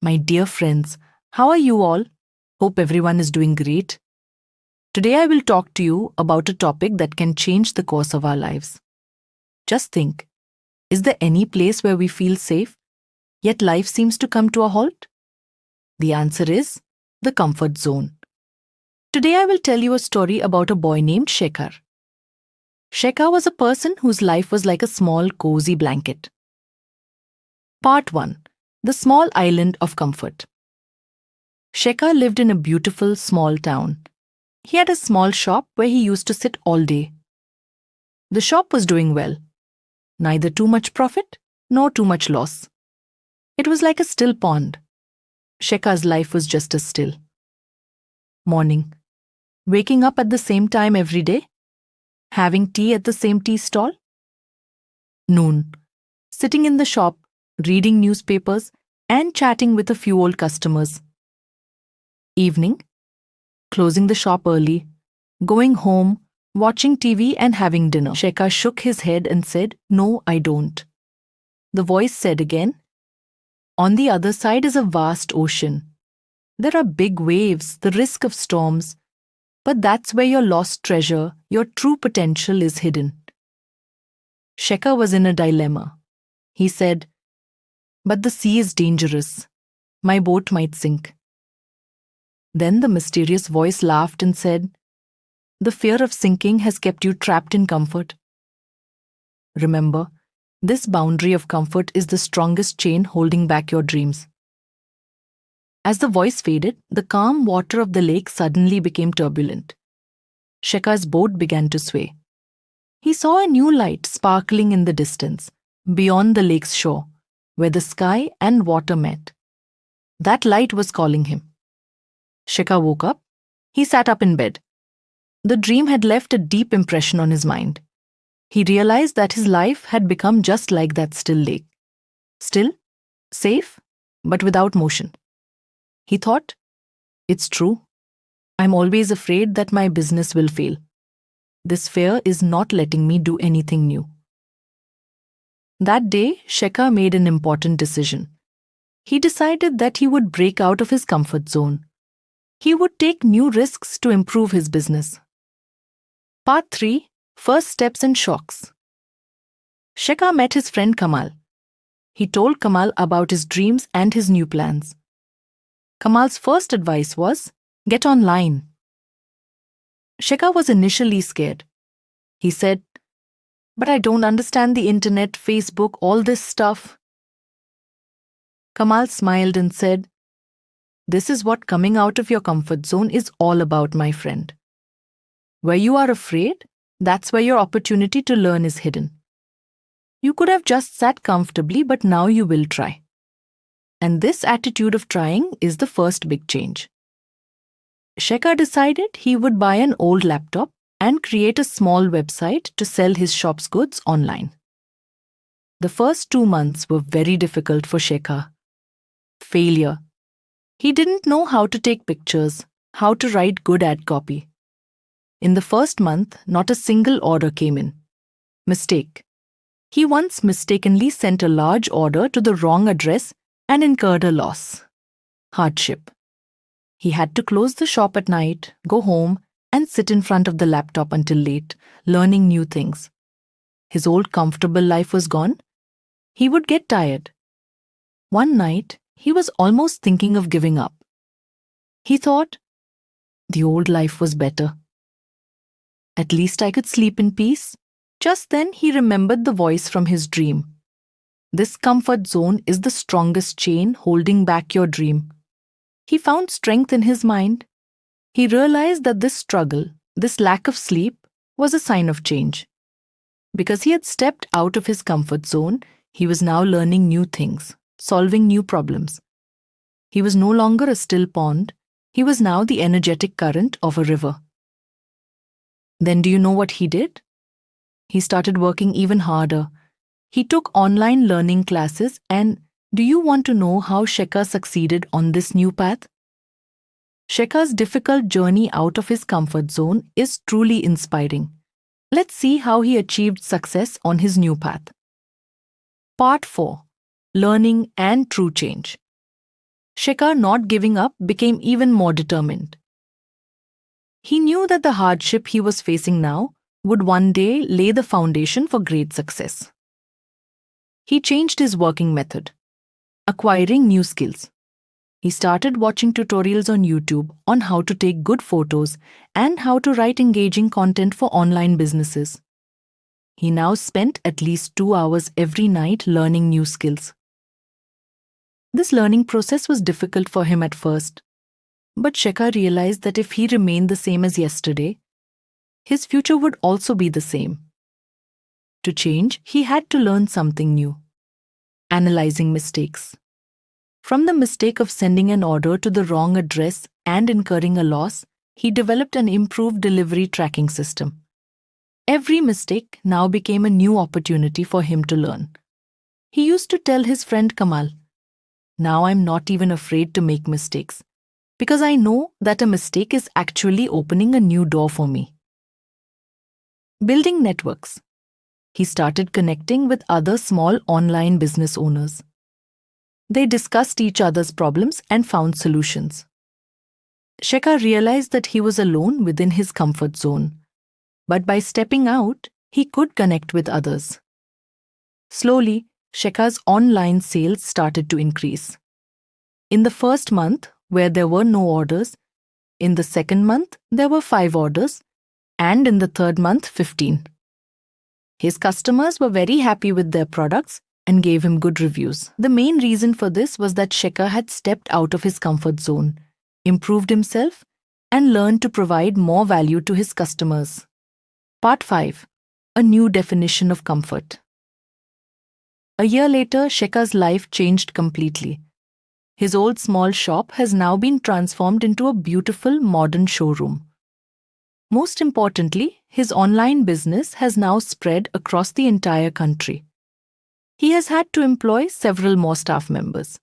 My dear friends, how are you all? Hope everyone is doing great. Today I will talk to you about a topic that can change the course of our lives. Just think, is there any place where we feel safe, yet life seems to come to a halt? The answer is the comfort zone. Today I will tell you a story about a boy named Shekhar. Shekhar was a person whose life was like a small, cozy blanket. Part 1. The Small Island of Comfort. Shekhar lived in a beautiful, small town. He had a small shop where he used to sit all day. The shop was doing well. Neither too much profit, nor too much loss. It was like a still pond. Shekhar's life was just as still. Morning. Waking up at the same time every day. Having tea at the same tea stall. Noon. Sitting in the shop, reading newspapers, and chatting with a few old customers. Evening. Closing the shop early, going home, watching TV and having dinner. Shekhar shook his head and said, "No, I don't." The voice said again, "On the other side is a vast ocean. There are big waves, the risk of storms, but that's where your lost treasure, your true potential is hidden." Shekhar was in a dilemma. He said, "But the sea is dangerous. My boat might sink." Then the mysterious voice laughed and said, "The fear of sinking has kept you trapped in comfort. Remember, this boundary of comfort is the strongest chain holding back your dreams." As the voice faded, the calm water of the lake suddenly became turbulent. Shekhar's boat began to sway. He saw a new light sparkling in the distance, beyond the lake's shore, where the sky and water met. That light was calling him. Shekhar woke up. He sat up in bed. The dream had left a deep impression on his mind. He realized that his life had become just like that still lake. Still, safe, but without motion. He thought, "It's true. I'm always afraid that my business will fail. This fear is not letting me do anything new." That day, Shekhar made an important decision. He decided that he would break out of his comfort zone. He would take new risks to improve his business. Part 3. First Steps and Shocks. Shekhar met his friend Kamal. He told Kamal about his dreams and his new plans. Kamal's first advice was, "Get online." Shekhar was initially scared. He said, "But I don't understand the internet, Facebook, all this stuff." Kamal smiled and said, "This is what coming out of your comfort zone is all about, my friend. Where you are afraid, that's where your opportunity to learn is hidden. You could have just sat comfortably, but now you will try. And this attitude of trying is the first big change." Shekhar decided he would buy an old laptop and create a small website to sell his shop's goods online. The first 2 months were very difficult for Shekhar. Failure. He didn't know how to take pictures, how to write good ad copy. In the first month, not a single order came in. Mistake. He once mistakenly sent a large order to the wrong address and incurred a loss. Hardship. He had to close the shop at night, go home, and sit in front of the laptop until late, learning new things. His old comfortable life was gone. He would get tired. One night, he was almost thinking of giving up. He thought, the old life was better. At least I could sleep in peace. Just then he remembered the voice from his dream. This comfort zone is the strongest chain holding back your dream. He found strength in his mind. He realized that this struggle, this lack of sleep, was a sign of change. Because he had stepped out of his comfort zone, he was now learning new things, solving new problems. He was no longer a still pond. He was now the energetic current of a river. Then do you know what he did? He started working even harder. He took online learning classes, and do you want to know how Shekhar succeeded on this new path? Shekhar's difficult journey out of his comfort zone is truly inspiring. Let's see how he achieved success on his new path. Part 4. Learning and True Change. Shekhar, not giving up, became even more determined. He knew that the hardship he was facing now would one day lay the foundation for great success. He changed his working method, acquiring new skills. He started watching tutorials on YouTube on how to take good photos and how to write engaging content for online businesses. He now spent at least 2 hours every night learning new skills. This learning process was difficult for him at first, but Shekhar realized that if he remained the same as yesterday, his future would also be the same. To change, he had to learn something new. Analyzing mistakes. From the mistake of sending an order to the wrong address and incurring a loss, he developed an improved delivery tracking system. Every mistake now became a new opportunity for him to learn. He used to tell his friend Kamal, "Now I'm not even afraid to make mistakes, because I know that a mistake is actually opening a new door for me." Building networks. He started connecting with other small online business owners. They discussed each other's problems and found solutions. Shekhar realized that he was alone within his comfort zone, but by stepping out, he could connect with others. Slowly, Shekhar's online sales started to increase. In the first month, where there were no orders, in the second month, there were 5 orders, and in the third month, 15. His customers were very happy with their products and gave him good reviews. The main reason for this was that Shekhar had stepped out of his comfort zone, improved himself, and learned to provide more value to his customers. Part 5. A new definition of comfort. A year later, Shekhar's life changed completely. His old small shop has now been transformed into a beautiful modern showroom. Most importantly, his online business has now spread across the entire country. He has had to employ several more staff members.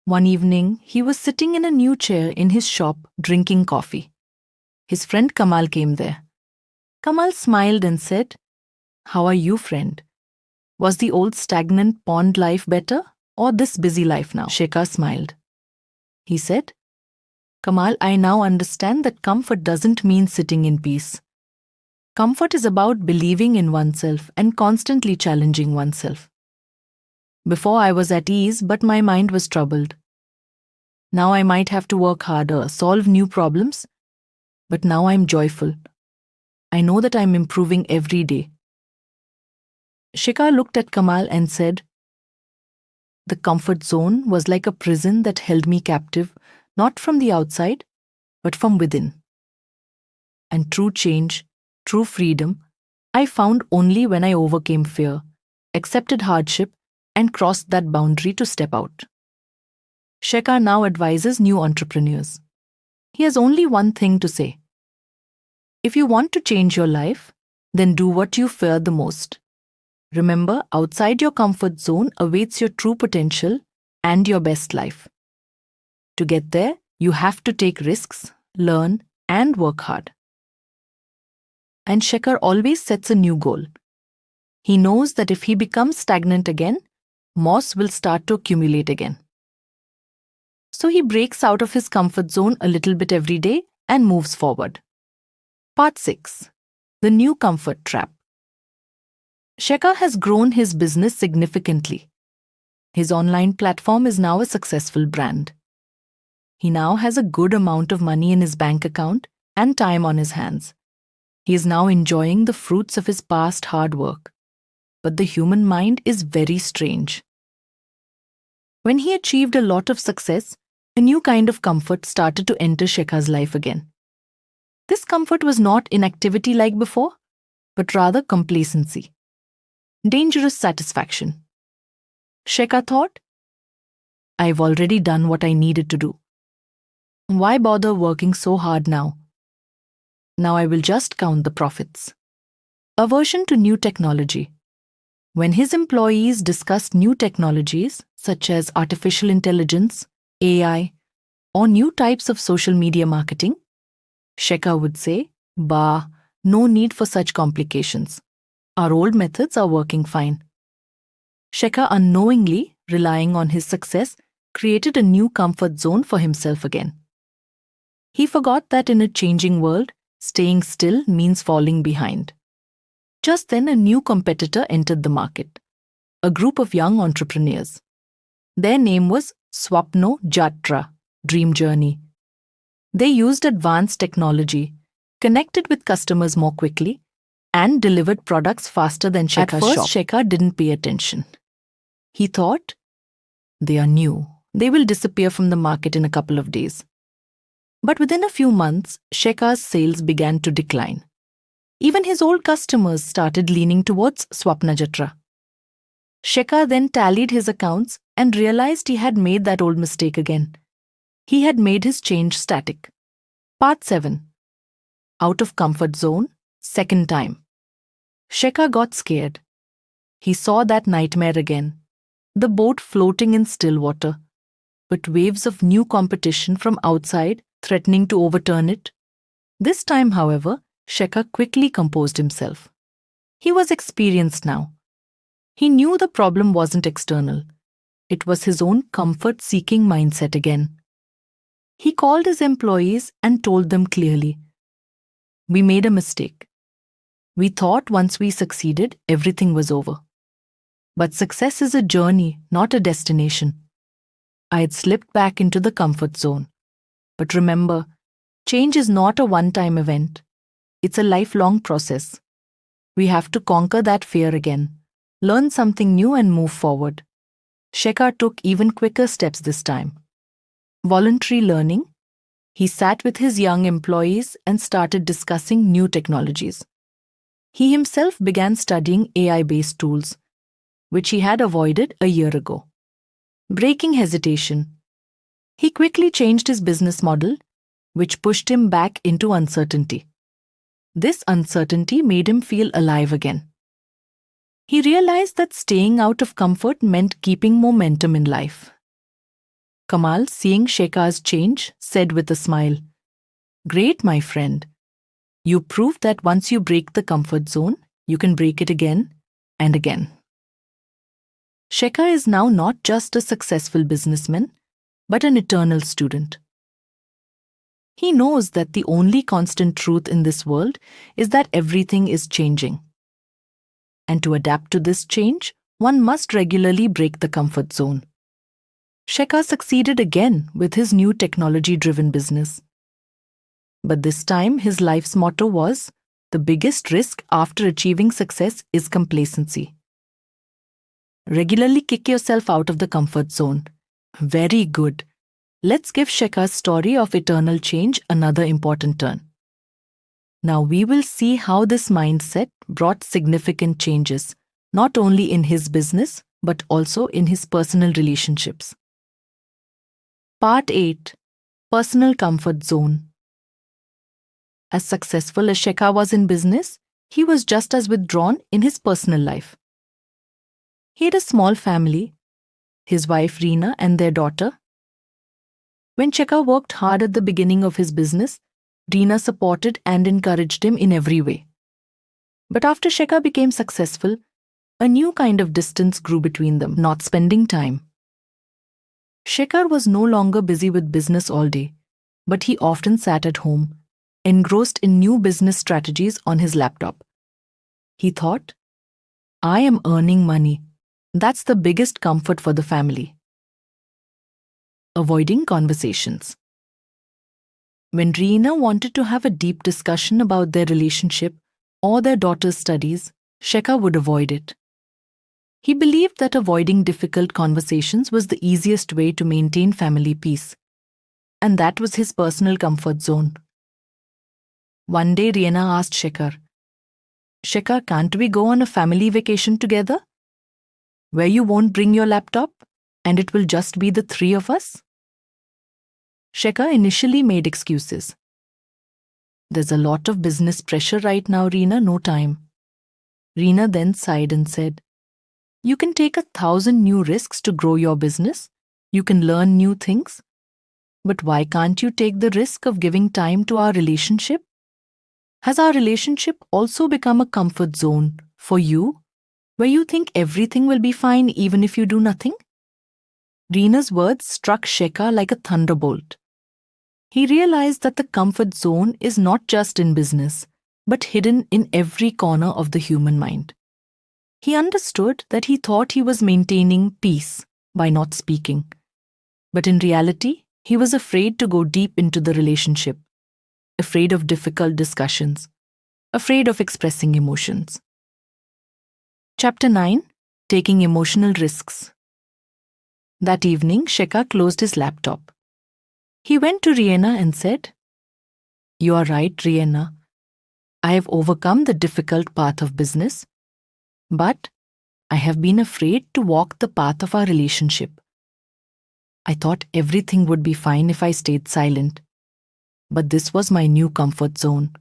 One evening, he was sitting in a new chair in his shop drinking coffee. His friend Kamal came there. Kamal smiled and said, "How are you, friend? Was the old stagnant pond life better or this busy life now?" Shekhar smiled. He said, "Kamal, I now understand that comfort doesn't mean sitting in peace. Comfort is about believing in oneself and constantly challenging oneself. Before I was at ease, but my mind was troubled. Now I might have to work harder, solve new problems, but now I'm joyful. I know that I'm improving every day." Shekhar looked at Kamal and said, "The comfort zone was like a prison that held me captive, not from the outside, but from within. And true change, true freedom, I found only when I overcame fear, accepted hardship, and crossed that boundary to step out." Shekhar now advises new entrepreneurs. He has only one thing to say. If you want to change your life, then do what you fear the most. Remember, outside your comfort zone awaits your true potential and your best life. To get there, you have to take risks, learn, and work hard. And Shekhar always sets a new goal. He knows that if he becomes stagnant again, moss will start to accumulate again. So he breaks out of his comfort zone a little bit every day and moves forward. Part 6. The new comfort trap. Shekhar has grown his business significantly. His online platform is now a successful brand. He now has a good amount of money in his bank account and time on his hands. He is now enjoying the fruits of his past hard work. But the human mind is very strange. When he achieved a lot of success, a new kind of comfort started to enter Shekhar's life again. This comfort was not inactivity like before, but rather complacency. Dangerous satisfaction. Shekhar thought, "I've already done what I needed to do. Why bother working so hard now? Now I will just count the profits." Aversion to new technology. When his employees discussed new technologies such as artificial intelligence, AI, or new types of social media marketing, Shekhar would say, "Bah, no need for such complications. Our old methods are working fine." Shekhar, unknowingly relying on his success, created a new comfort zone for himself again. He forgot that in a changing world, staying still means falling behind. Just then, a new competitor entered the market, a group of young entrepreneurs. Their name was Swapno Jatra, Dream Journey. They used advanced technology, connected with customers more quickly, and delivered products faster than Shekhar's shop. At first, Shekhar didn't pay attention. He thought, they are new. They will disappear from the market in a couple of days. But within a few months, Shekhar's sales began to decline. Even his old customers started leaning towards Swapna Jatra. Shekhar then tallied his accounts and realized he had made that old mistake again. He had made his change static. Part 7. Out of comfort zone, second time. Shekhar got scared. He saw that nightmare again. The boat floating in still water, but waves of new competition from outside threatening to overturn it. This time, however, Shekhar quickly composed himself. He was experienced now. He knew the problem wasn't external. It was his own comfort-seeking mindset again. He called his employees and told them clearly, "We made a mistake. We thought once we succeeded, everything was over. But success is a journey, not a destination. I had slipped back into the comfort zone. But remember, change is not a one-time event. It's a lifelong process. We have to conquer that fear again, learn something new and move forward." Shekhar took even quicker steps this time. Voluntary learning. He sat with his young employees and started discussing new technologies. He himself began studying AI-based tools, which he had avoided a year ago. Breaking hesitation. He quickly changed his business model, which pushed him back into uncertainty. This uncertainty made him feel alive again. He realized that staying out of comfort meant keeping momentum in life. Kamal, seeing Shekhar's change, said with a smile, "Great, my friend. You proved that once you break the comfort zone, you can break it again and again." Shekhar is now not just a successful businessman, but an eternal student. He knows that the only constant truth in this world is that everything is changing. And to adapt to this change, one must regularly break the comfort zone. Shekhar succeeded again with his new technology-driven business. But this time, his life's motto was, "The biggest risk after achieving success is complacency." Regularly kick yourself out of the comfort zone. Very good. Let's give Shekhar's story of eternal change another important turn. Now we will see how this mindset brought significant changes, not only in his business, but also in his personal relationships. Part 8. Personal Comfort Zone. As successful as Shekhar was in business, he was just as withdrawn in his personal life. He had a small family, his wife Reena and their daughter. When Shekhar worked hard at the beginning of his business, Reena supported and encouraged him in every way. But after Shekhar became successful, a new kind of distance grew between them, not spending time. Shekhar was no longer busy with business all day, but he often sat at home, engrossed in new business strategies on his laptop. He thought, "I am earning money. That's the biggest comfort for the family." Avoiding conversations. When Reena wanted to have a deep discussion about their relationship or their daughter's studies, Shekhar would avoid it. He believed that avoiding difficult conversations was the easiest way to maintain family peace, and that was his personal comfort zone. One day, Reena asked Shekhar, "Shekhar, can't we go on a family vacation together? Where you won't bring your laptop, and it will just be the three of us?" Shekhar initially made excuses. "There's a lot of business pressure right now, Reena, no time." Reena then sighed and said, "You can take 1,000 new risks to grow your business. You can learn new things. But why can't you take the risk of giving time to our relationship? Has our relationship also become a comfort zone for you, where you think everything will be fine even if you do nothing?" Reena's words struck Shekhar like a thunderbolt. He realized that the comfort zone is not just in business, but hidden in every corner of the human mind. He understood that he thought he was maintaining peace by not speaking. But in reality, he was afraid to go deep into the relationship, afraid of difficult discussions, afraid of expressing emotions. Chapter 9: Taking Emotional Risks. That evening, Shekhar closed his laptop. He went to Reena and said, "You are right, Reena. I have overcome the difficult path of business, but I have been afraid to walk the path of our relationship. I thought everything would be fine if I stayed silent, but this was my new comfort zone."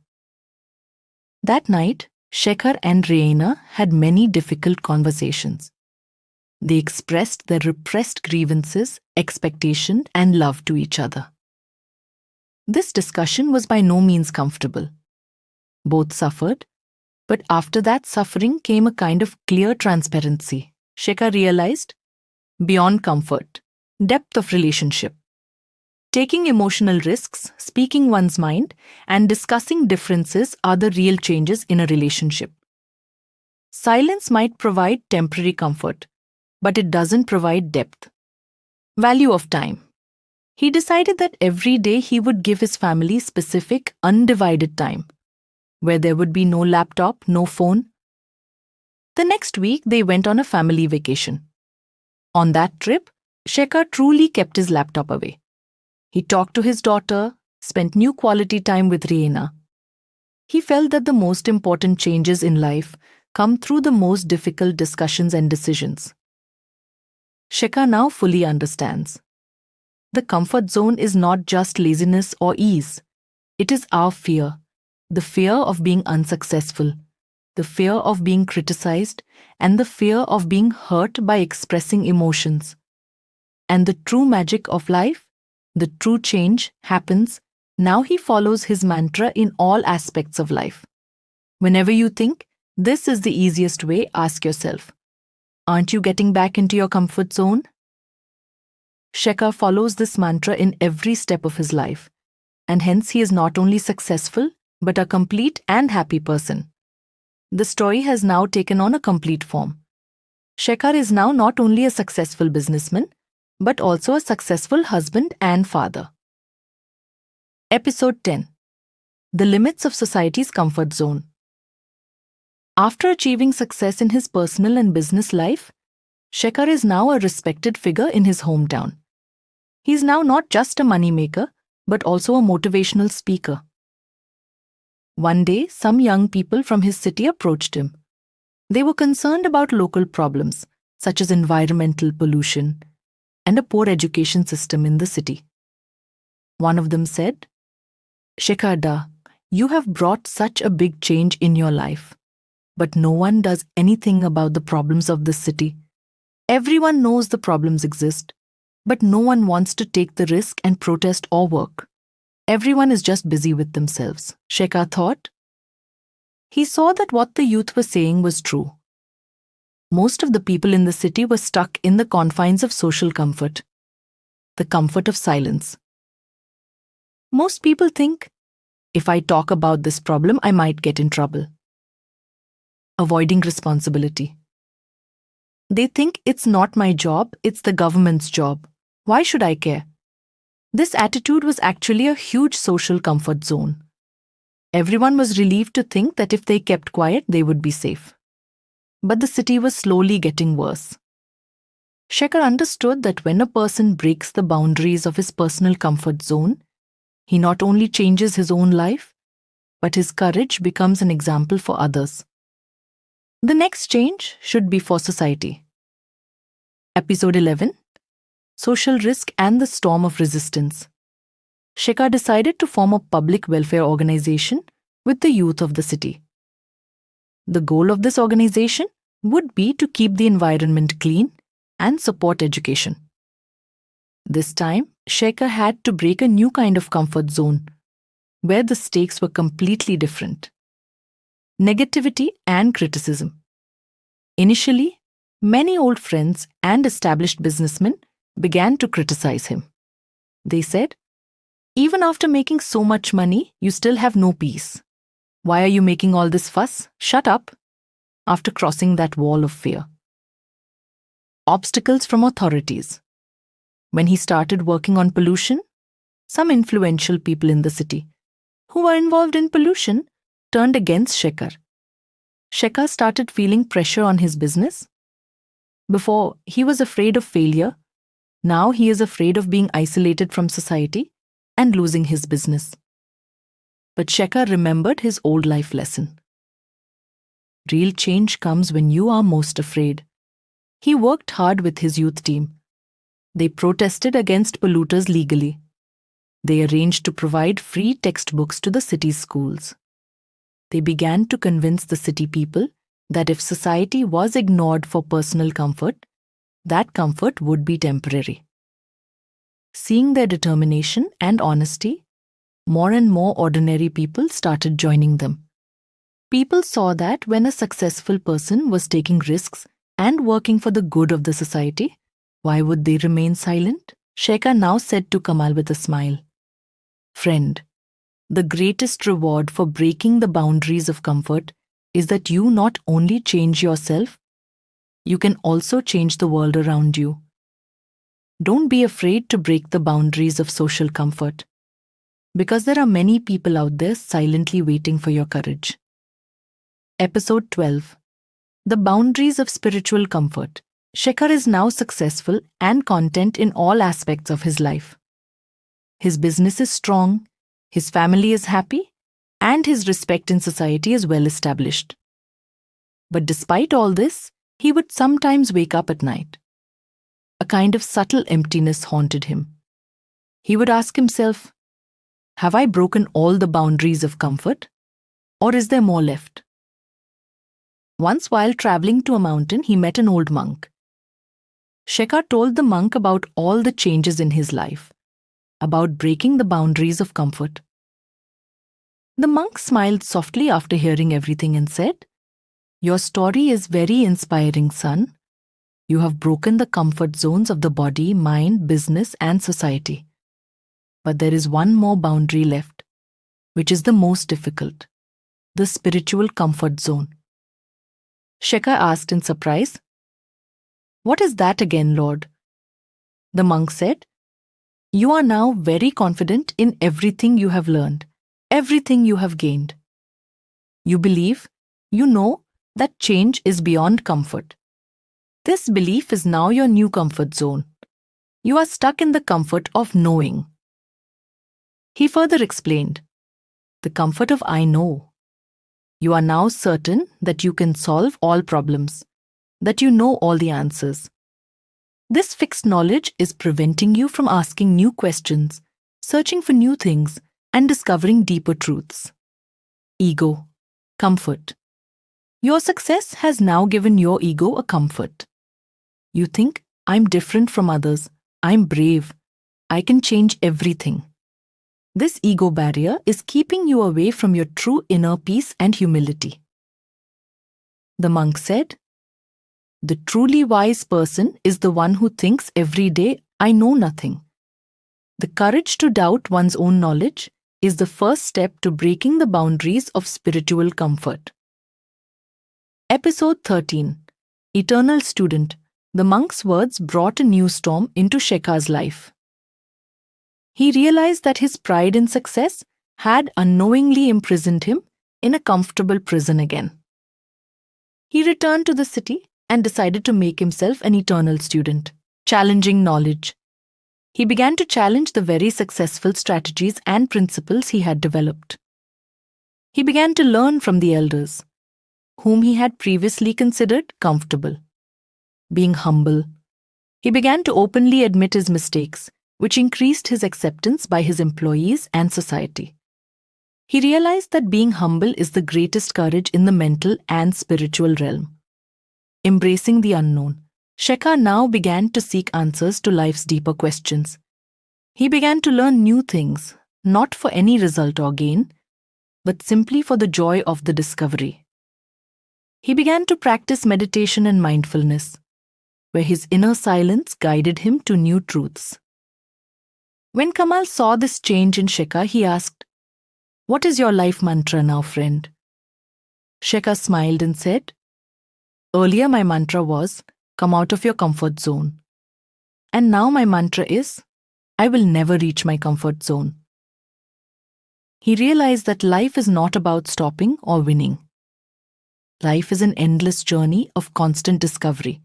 That night, Shekhar and Reena had many difficult conversations. They expressed their repressed grievances, expectation, and love to each other. This discussion was by no means comfortable. Both suffered, but after that suffering came a kind of clear transparency. Shekhar realized, beyond comfort, depth of relationship. Taking emotional risks, speaking one's mind, and discussing differences are the real changes in a relationship. Silence might provide temporary comfort, but it doesn't provide depth. Value of time. He decided that every day he would give his family specific, undivided time, where there would be no laptop, no phone. The next week, they went on a family vacation. On that trip, Shekhar truly kept his laptop away. He talked to his daughter, spent new quality time with Reena. He felt that the most important changes in life come through the most difficult discussions and decisions. Shekhar now fully understands. The comfort zone is not just laziness or ease. It is our fear, the fear of being unsuccessful, the fear of being criticized, and the fear of being hurt by expressing emotions. And the true magic of life, the true change, happens now. He follows his mantra in all aspects of life. Whenever you think, this is the easiest way, ask yourself, aren't you getting back into your comfort zone? Shekhar follows this mantra in every step of his life, and hence he is not only successful, but a complete and happy person. The story has now taken on a complete form. Shekhar is now not only a successful businessman, but also a successful husband and father. Episode 10: The Limits of Society's Comfort Zone. After achieving success in his personal and business life, Shekhar is now a respected figure in his hometown. He is now not just a moneymaker, but also a motivational speaker. One day, some young people from his city approached him. They were concerned about local problems, such as environmental pollution and a poor education system in the city. One of them said, "Shekhar da, you have brought such a big change in your life, but no one does anything about the problems of this city. Everyone knows the problems exist, but no one wants to take the risk and protest or work. Everyone is just busy with themselves." Shekhar thought. He saw that what the youth were saying was true. Most of the people in the city were stuck in the confines of social comfort, the comfort of silence. Most people think, if I talk about this problem, I might get in trouble. Avoiding responsibility. They think it's not my job, it's the government's job. Why should I care? This attitude was actually a huge social comfort zone. Everyone was relieved to think that if they kept quiet, they would be safe. But the city was slowly getting worse. Shekhar understood that when a person breaks the boundaries of his personal comfort zone, he not only changes his own life, but his courage becomes an example for others. The next change should be for society. Episode 11: Social Risk and the Storm of Resistance. Shekhar decided to form a public welfare organization with the youth of the city. The goal of this organization would be to keep the environment clean and support education. This time, Shekhar had to break a new kind of comfort zone, where the stakes were completely different. Negativity and criticism. Initially, many old friends and established businessmen began to criticize him. They said, "Even after making so much money, you still have no peace. Why are you making all this fuss? Shut up." After crossing that wall of fear. Obstacles from authorities. When he started working on pollution, some influential people in the city who were involved in pollution turned against Shekhar. Shekhar started feeling pressure on his business. Before, he was afraid of failure. Now he is afraid of being isolated from society and losing his business. But Shekhar remembered his old life lesson. Real change comes when you are most afraid. He worked hard with his youth team. They protested against polluters legally. They arranged to provide free textbooks to the city's schools. They began to convince the city people that if society was ignored for personal comfort, that comfort would be temporary. Seeing their determination and honesty, more and more ordinary people started joining them. People saw that when a successful person was taking risks and working for the good of the society, why would they remain silent? Shekhar now said to Kamal with a smile, "Friend, the greatest reward for breaking the boundaries of comfort is that you not only change yourself, you can also change the world around you. Don't be afraid to break the boundaries of social comfort, because there are many people out there silently waiting for your courage." Episode 12. The Boundaries of Spiritual Comfort. Shekhar is now successful and content in all aspects of his life. His business is strong, his family is happy, and his respect in society is well established. But despite all this, he would sometimes wake up at night. A kind of subtle emptiness haunted him. He would ask himself, "Have I broken all the boundaries of comfort? Or is there more left?" Once while traveling to a mountain, he met an old monk. Shekhar told the monk about all the changes in his life, about breaking the boundaries of comfort. The monk smiled softly after hearing everything and said, "Your story is very inspiring, son. You have broken the comfort zones of the body, mind, business, and society. But there is one more boundary left, which is the most difficult: the spiritual comfort zone." Shekhar asked in surprise, "What is that again, Lord?" The monk said, "You are now very confident in everything you have learned, everything you have gained. You believe, you know that change is beyond comfort. This belief is now your new comfort zone. You are stuck in the comfort of knowing." He further explained, "The comfort of I know. You are now certain that you can solve all problems, that you know all the answers. This fixed knowledge is preventing you from asking new questions, searching for new things, and discovering deeper truths. Ego, comfort. Your success has now given your ego a comfort. You think, I'm different from others, I'm brave, I can change everything. This ego barrier is keeping you away from your true inner peace and humility." The monk said, "The truly wise person is the one who thinks every day, I know nothing. The courage to doubt one's own knowledge is the first step to breaking the boundaries of spiritual comfort." Episode 13. Eternal Student. The monk's words brought a new storm into Shekhar's life. He realized that his pride in success had unknowingly imprisoned him in a comfortable prison again. He returned to the city and decided to make himself an eternal student, challenging knowledge. He began to challenge the very successful strategies and principles he had developed. He began to learn from the elders, whom he had previously considered comfortable. Being humble, he began to openly admit his mistakes, which increased his acceptance by his employees and society. He realized that being humble is the greatest courage in the mental and spiritual realm. Embracing the unknown, Shekhar now began to seek answers to life's deeper questions. He began to learn new things, not for any result or gain, but simply for the joy of the discovery. He began to practice meditation and mindfulness. where his inner silence guided him to new truths. When Kamal saw this change in Shekha, he asked, "What is your life mantra now, friend?" Shekha smiled and said, "Earlier my mantra was, come out of your comfort zone. And now my mantra is, I will never reach my comfort zone." He realized that life is not about stopping or winning. Life is an endless journey of constant discovery.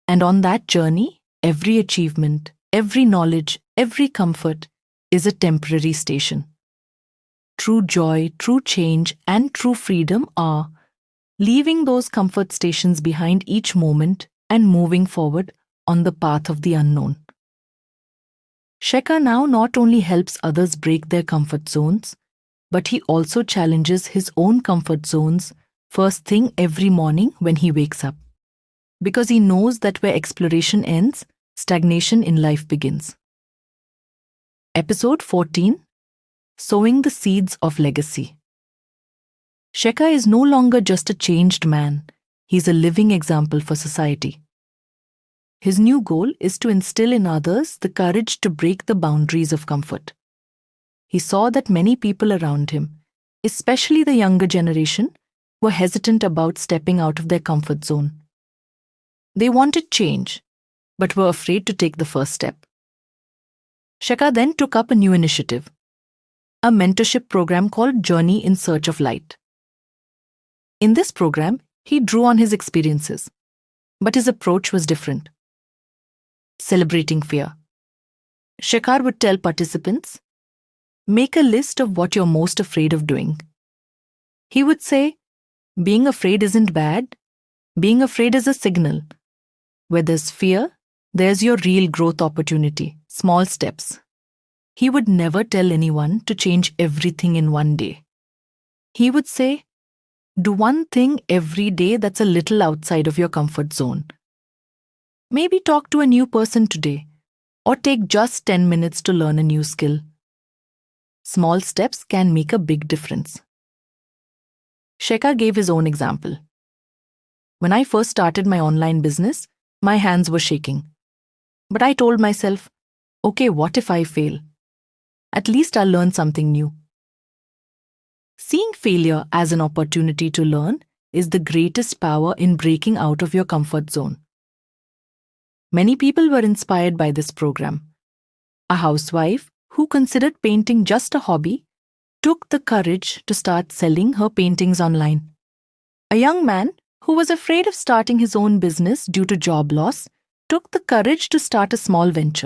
And on that journey, every achievement, every knowledge, every comfort is a temporary station. True joy, true change, and true freedom are leaving those comfort stations behind each moment and moving forward on the path of the unknown. Shekha now not only helps others break their comfort zones, but he also challenges his own comfort zones first thing every morning when he wakes up. Because he knows that where exploration ends, stagnation in life begins. Episode 14: Sowing the Seeds of Legacy. Shekha is no longer just a changed man, he's a living example for society. His new goal is to instill in others the courage to break the boundaries of comfort. He saw that many people around him, especially the younger generation, were hesitant about stepping out of their comfort zone. They wanted change, but were afraid to take the first step. Shekha then took up a new initiative, a mentorship program called Journey in Search of Light. In this program, he drew on his experiences, but his approach was different. Celebrating fear. Shekhar would tell participants, make a list of what you're most afraid of doing. He would say, being afraid isn't bad. Being afraid is a signal. Where there's fear, there's your real growth opportunity, small steps. He would never tell anyone to change everything in one day. He would say, do one thing every day that's a little outside of your comfort zone. Maybe talk to a new person today, or take just 10 minutes to learn a new skill. Small steps can make a big difference. Shekha gave his own example. When I first started my online business, my hands were shaking. But I told myself, okay, what if I fail? At least I'll learn something new. Seeing failure as an opportunity to learn is the greatest power in breaking out of your comfort zone. Many people were inspired by this program. A housewife who considered painting just a hobby took the courage to start selling her paintings online. A young man who was afraid of starting his own business due to job loss took the courage to start a small venture.